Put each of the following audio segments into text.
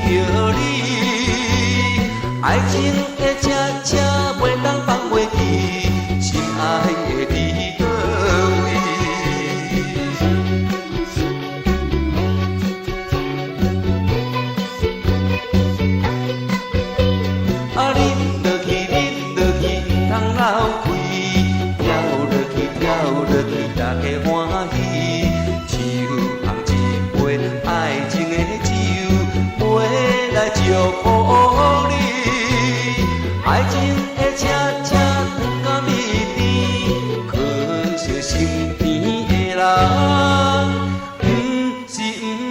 着你，爱情的车车袂当放袂记，心爱的你倒位？啊，啉落去，啉落去，唔通流开，跳落去，跳落去，大家欢喜。手捧一杯爱情的酒，杯来祝福你。爱情的车车转到你边，可惜身边的人，不是你。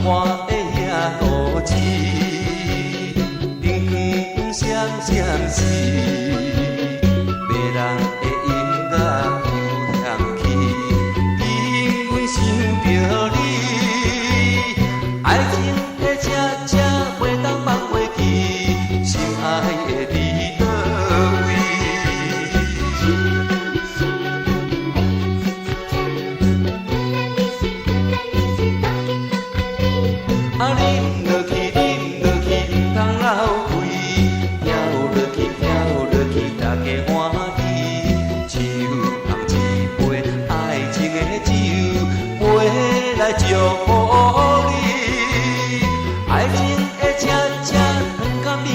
我的遐路子，灯光闪闪是，迷人的音乐又响起，因阮想着你，爱情的车车袂当放袂记，心爱的你倒位？啊，啉落去，啉落去，唔通流开，跳落去，跳落去，大家欢喜。手捧一杯爱情的酒，杯来祝福你。爱情的车车转到你